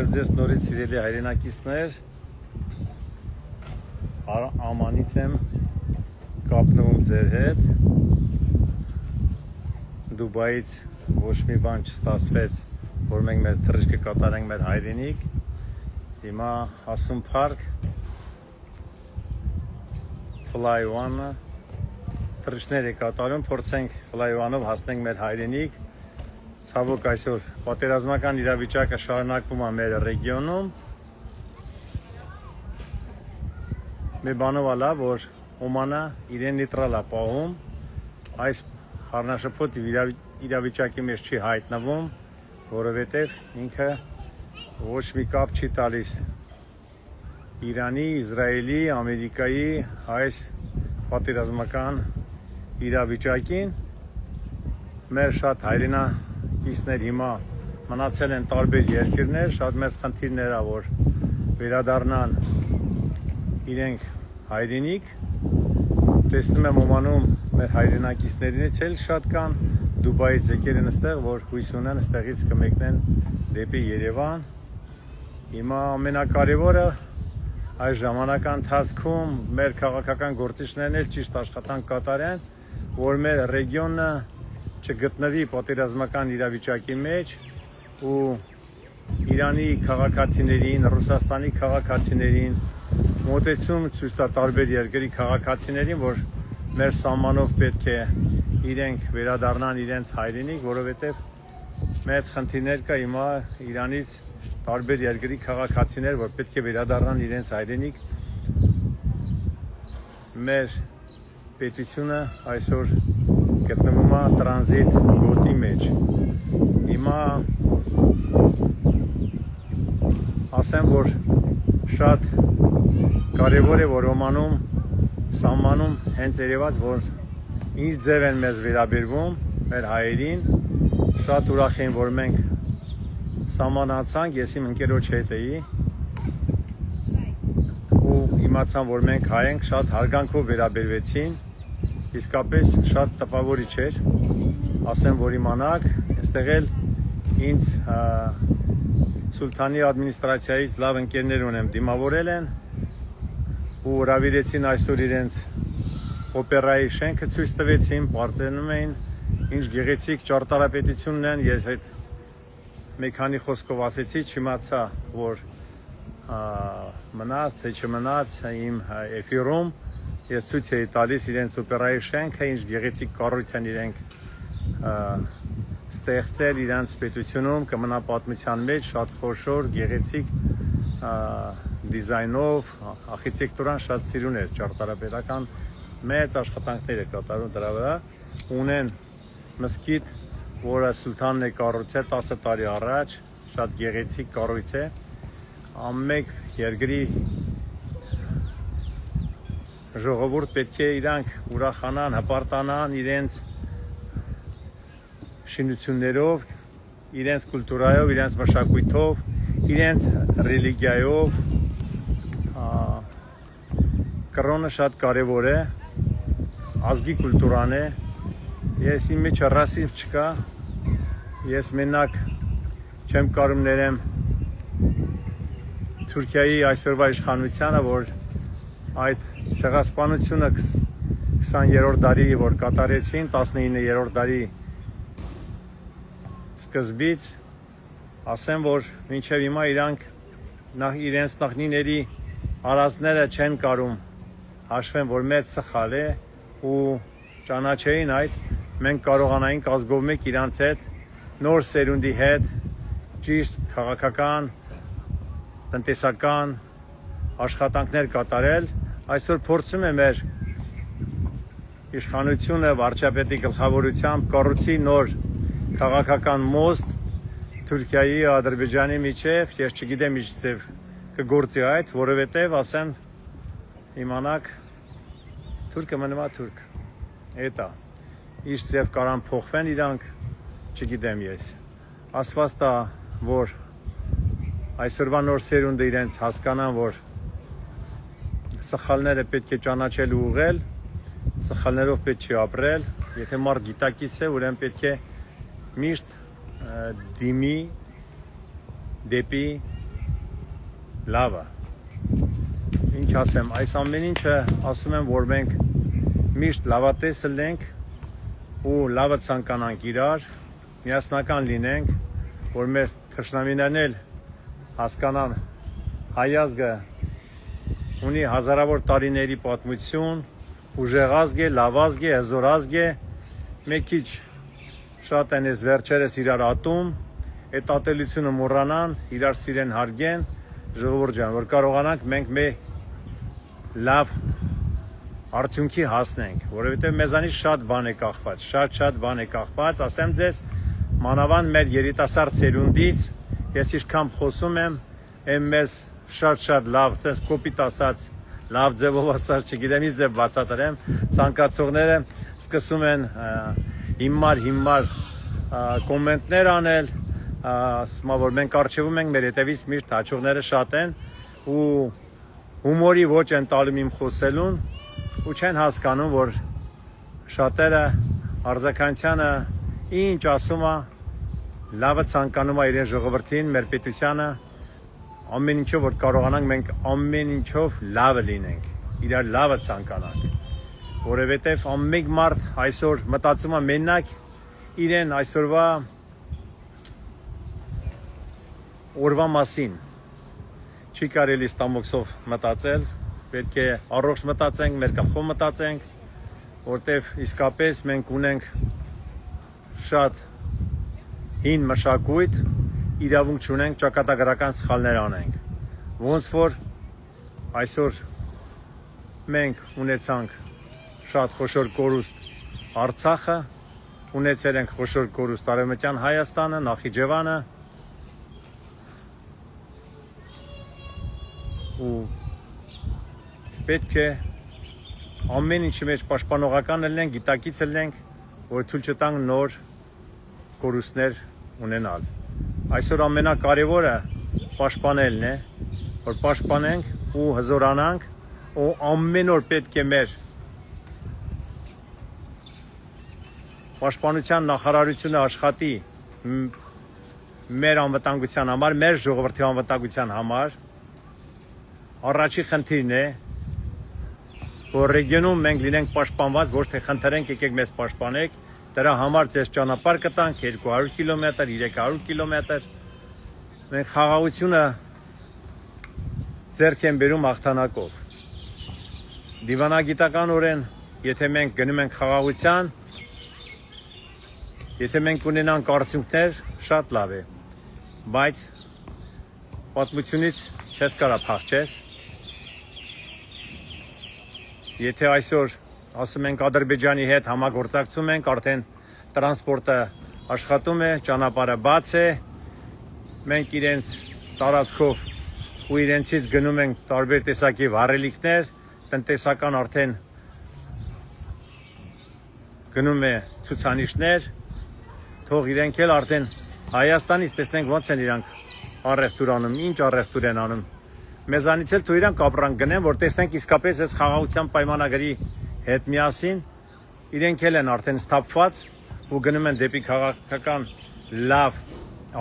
Բարև ձեզ նորից սիրելի հայրենակիցներ, ամանից եմ կապնվում ձեր հետ, Դուբայից ոչ մի բան չստացվեց, որ մենք մեր թռիչքը կատարենք մեր հայրենիք, հիմա ասում փարք, Fly One-ը, թռիչքներ է կատարում, փորձենք Fly One-ով հասնենք մեր հայրենիք, ցավոք այսօր պատերազմական իրավիճակը շարունակվում է մեր ռեգիոնում։ Մի բանով է լավ, որ Օմանը իրեն նեյտրալ է պահում, այս խառնաշփոթ իրավիճակի մեջ չի հայտնվում, որովհետև ինքը ոչ մի կապ չի տալիս Իրանի, Իսրայելի, Ամերիկայի այս պատերազմական իրավիճակին։ Մեր շատ հայրենակիցներ հիմա մնացել են տարբեր երկրներ, շատ մեծ խնդիրներ ա, որ վերադառնան իրենք հայրենիք։ Տեսնում եմ Օմանում մեր հայրենակիցներից էլ շատ կան, Դուբայից եկել են այստեղ, որ հույս ունեն այստեղից կմեկնեն դեպի Երևան։ Հիմա ամենակարևորը այս ժամանական ընթացքում մեր քաղաքական գործիչներն էլ ճիշտ աշխատանք կատարեն, որ մեր ռեգիոնը չգտնվի պատերազմական իրավիճակի մեջ ու Իրանի քաղաքացիներին, Ռուսաստանի քաղաքացիներին մոտեցում ցույց տա տարբեր երկրի քաղաքացիներին, որ մեր սահմանով պետք է իրենք վերադառնան իրենց հայրենիք, որովհետև մեծ խնդիրներ կա հիմա Իրանից տարբեր երկրի քաղաքացիներ, որ պետք է վերադառնան իրենց հայրենիք։ Մեր պետությունը այսօր գտնվում է տրանզիտ գոտի մեջ։ Հիմա ասեմ, որ շատ կարևոր է, որ Օմանում սահմանում հենց երևաց, որ ինչ ձև են մեզ վերաբերվում, մեր հայերին, շատ ուրախ են, որ մենք սահմանացանք, ես իմ ընկերոջ հետ էի ու իմացան, որ մենք հայ ենք, շատ հարգանքով վերաբերվեցին, իսկապես շատ տպավորիչ էր, ասեմ, որ իմանաք, այստեղ էլ ինձ Սուլթանի ադմինիստրացիայից լավ ընկերներ ունեմ, դիմավորել են ու հրավիրեցին այսօր իրենց օպերայի շենքը ցույց տվեցին, բարձրանում էին, ինչ գեղեցիկ ճարտարապետությունն են, ես այդ մի քանի խոսքով ասեցի, չիմացա, որ մնաց, թե չմնաց իմ էֆիրում, ես ցույց էի տալիս իրենց օպերայի շենքը, ինչ գեղեցիկ կառույց են իրենք ստեղծել իրենց պետությունում, կմնա պատմության մեջ, շատ խոշոր, գեղեցիկ դիզայնով, արխիտեկտուրան շատ սիրուն էր, ճարտարապետական մեծ աշխատանքներ է կատարում դրա վրա, ունեն մզկիթ, որը Սուլթանն է կառուցել 10 տարի առաջ, շատ գեղեցիկ կառույց է, ամեն երկրի ժողովուրդ պետք է իրանք ուրախանան, հպարտանան իրենց շինություններով, իրենց կուլտուրայով, իրենց մշակույթով, իրենց ռելիգիայով, կրոնը շատ կարևոր է, ազգի կուլտուրան է, ես իմ մեջ ռասիզմ չկա, ես մենակ չեմ կարում ներեմ Թուրքիայի այսօրվա իշխանությանը, որ այդ ցեղասպանությունը 20-րդ դարի, որ կատարեցին, 19-րդ դարի սկզբից, ասեմ, որ մինչև հիմա իրանք իրենց նախնիների արածները չեն կարում հաշվեն, որ մեծ սխալ է ու ճանաչեին այդ, մենք կարողանայինք ազգով մեկ իրանց հետ, նոր սերունդի հետ, ճիշտ քաղաքական, տնտեսական աշխատանքներ կատարել, այսօր փորձում է մեր իշխանությունը վարչապետի գլխավորությամբ կառուցի նոր քաղաքական մոստ Թուրքիայի, Ադրբեջանի միջև, ես չգիտեմ ինչ ձև կգործի այդ, որովհետև ասեմ, իմանաք, թուրքը մնում է թուրք, էտա, ինչ ձև կարան փոխվեն իրանք, չգիտեմ ես, ասված տա, որ այսօրվա նոր սերունդը իրենց հասկանան, որ սխալները պետք է ճանաչել ու ուղղել, սխալներով պետք չի ապրել, եթե մարդ գիտակից է, ուրեմն պետք է միշտ դիմի դեպի լավը։ Ինչ ասեմ, այս ամեն ինչը ասում եմ, որ մենք միշտ լավատես լինենք ու լավը ցանկանանք իրար, միասնական լինենք, որ մեր թշնամիներն էլ հասկանան հայ ազգը ունի հազարավոր տարիների պատմություն, ուժեղ ազգ է, լավ ազգ է, հզոր ազգ է, մեկ քիչ շատ են այս վերջերս իրար ատում, այդ ատելությունը մոռանան, իրար սիրեն հարգեն, ժողովուրդ ջան, որ կարողանանք մենք մեր լավ արդյունքի հասնենք, որովհետև մեզանից շատ բան է կախված, շատ բան է կախված, ասեմ ձեզ, մանավանդ մեր երիտասարդ սերունդից, ես ինչքան խոսում եմ, մեզ շատ լավ, ցես կոպիտ ասած, լավ ձևով ասած, չգիտեմ ինչ ձև բացատրեմ, ցանկացողները սկսում են հիմար կոմենտներ անել, ասում որ մենք արժևում ենք, մեր հետևից միշտ հաճողները շատ են ու հումորի ոչ են տալում իմ խոսելուն ու չեն հասկանում, որ շատերը արձագանքյանը ինչ ասում է, լավը ցանկանում է իրեն ժողովրդին, մեր պետությանը, ամեն ինչով որ կարողանանք մենք ամեն ինչով լավը լինենք, իրար լավը ցանկանանք, որովհետև ամեն մարդ այսօր մտածում է մենակ իրեն այսօրվա օրվա մասին, չի կարելի ստամոքսով մտածել, պետք է առողջ մտածենք, մեր գլխով մտածենք, որտեվ իսկապես մենք ունենք շատ հին մշակույթ, իրավունք չունենք ճակատագրական սխալներ անենք, ոնց որ այսօր մենք ունեցանք շատ խոշոր կորուստ Արցախը, ունեցել ենք խոշոր կորուստ Արևմտյան Հայաստանը, Նախիջևանը ու պետք է ամեն ինչի մեջ պաշտպանողական լինենք, գիտակից լինենք, որ թույլ չտանք նոր կորուստներ ունենալ։ Այսօր ամենակարևորը պաշտպանելն է, որ պաշտպանենք ու հզորանանք ու ամեն օր պետք է մեր պաշտպանության նախարարությունը աշխատի մեր անվտանգության համար, մեր ժողովրդի անվտանգության համար։ Առաջի խնդիրն է, որ ռեգիոնում մենք լինենք պաշտպանված, ոչ թե խնդրենք եկեք մեզ պաշտպանեք, դրա համար ձեզ ճանապարհ կտանք 200 կիլոմետր, 300 կիլոմետր։ Մենք խաղաղությունը ձեռք են բերում հաղթանակով։ Դիվանագիտականորեն, եթե մենք գնում ենք խաղաղության, եթե մենք ունենանք արդյունքներ, շատ լավ է, բայց պատմությունից չես կարա փախչես։ Եթե այսօր ասում ենք Ադրբեջանի հետ համագործակցում ենք, արդեն տրանսպորտը աշխատում է, ճանապարհը բաց է, մենք իրենց տարածքով ու իրենցից գնում ենք տարբեր տեսակի վառելիքներ, տնտեսական արդեն գնում է ցուցանիշներ, թող իրենք էլ արդեն Հայաստանից տեսնենք ոնց են իրանք առևտուր անում, ինչ առևտուր են անում։ Մեզանից էլ թող իրանք ապրանք գնեն, որ տեսնենք իսկապես այս խաղաղության պայմանագրի հետ միասին իրենք էլ են արդեն սթափված ու գնում են դեպի քաղաքական լավ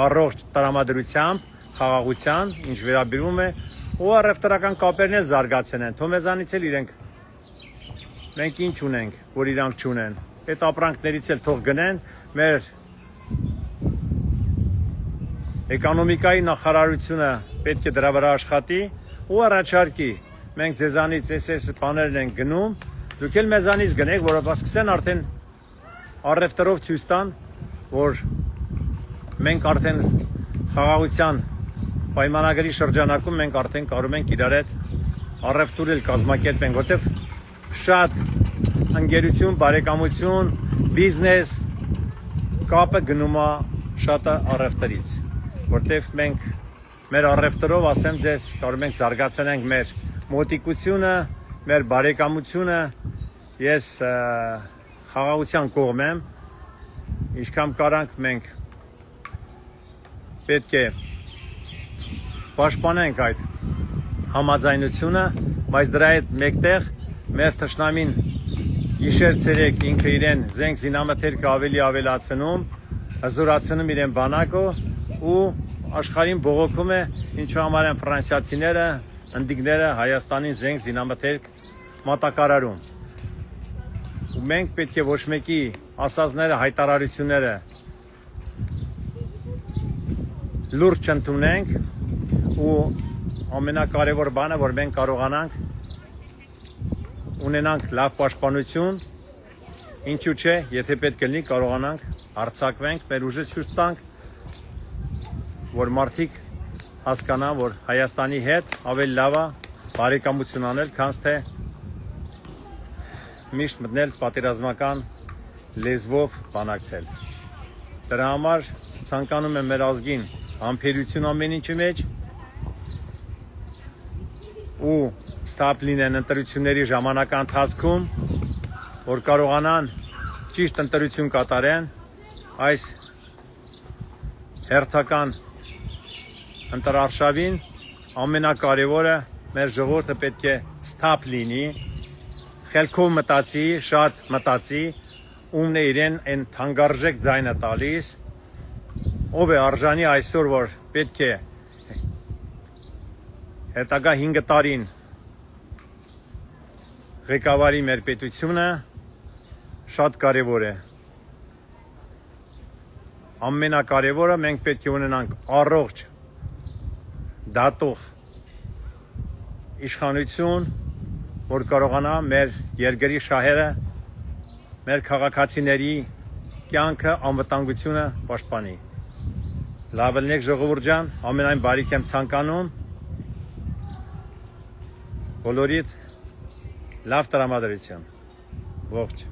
առողջ տրամադրությամբ, խաղաղության, ինչ վերաբերում է ու առևտրական կապերն էլ զարգացեն են, թող մեզանից էլ իրենք մենք ինչ ունենք, որ իրանք չունեն, այդ ապրանքներից էլ թող գնեն, մեր էկոնոմիկայի նախարարությունը պետք է դրա վրա աշխատի ու առաջարկի, մենք ձեզանից այս բաներն ենք գնում, դուք էլ մեզանից գնեք, որովհետև սկսեն արդեն առևտրով ցույց տան, որ մենք արդեն խաղաղության պայմանագրի շրջանակում մենք արդեն կարող ենք իրար հետ առևտուր էլ կազմակերպենք, որտեղ շատ ընկերություն, բարեկամություն, բիզնես կապը գնում է շատ առևտրից, որտեղ մենք մեր առևտրով, ասեմ ձեզ, կարող ենք զարգացնենք մեր մոտիկությունը, մեր բարեկամությունը, ես խաղաղության կողմ եմ, ինչքան կարանք մենք պետք է պաշտպանենք այդ համաձայնությունը, բայց դրա հետ մեկտեղ մեր թշնամին գիշեր ցերեկ ինքը իրեն զենք զինամթերքը ավելի ավելացնում, հզորացնում իրեն բանակը ու աշխարհին բողոքում է ինչու համար են ֆրանսիացիները, ընդդիկները Հայաստանին զենք զինամթերք մատակարարում։ Ու մենք պետք է ոչ մեկի ասածները, հայտարարությունները լուրջ չընդունենք ու ամենակարևոր բանը, որ մենք կարողանանք ունենանք լավ պաշտպանություն, ինչու՞ չէ, եթե պետք լինի կարողանանք հարձակվենք, մեր ուժը ցույց տանք, որ մարդիկ հասկանան, որ Հայաստանի հետ ավելի լավ է բարեկամություն անել, քան թե միշտ մտնել պատերազմական լեզվով բանակցել։ Դրա համար ցանկանում եմ մեր ազգին համբերություն ամեն ինչի մեջ ու ստապ լինեն ընտրությունների ժամանակա ընթացքում, որ կարողանան ճիշտ ընտրություն կատարեն այս հերթական ընտրարշավին ամենակարևորը մեր ժողովուրդը պետք է ստապ լինի, խելքով մտածի, շատ մտածի, ումն է իրեն այն թանկարժեք ձայնը տալիս, ով է արժանի այսօր, որ պետք է հետագա 5 տարին ղեկավարի մեր պետությունը, շատ կարևոր է։ Ամենակարևորը մենք պետք է ունենանք առողջ դատող իշխանություն, որ կարողանա մեր երկրի շահերը, մեր քաղաքացիների կյանքը, անվտանգությունը պաշտպանի։ Լավ ելնեք ժողովուրդ ջան, ամենայն բարիք եմ ցանկանում։ Բոլորիդ լավ տրամադրություն։ Ողջ։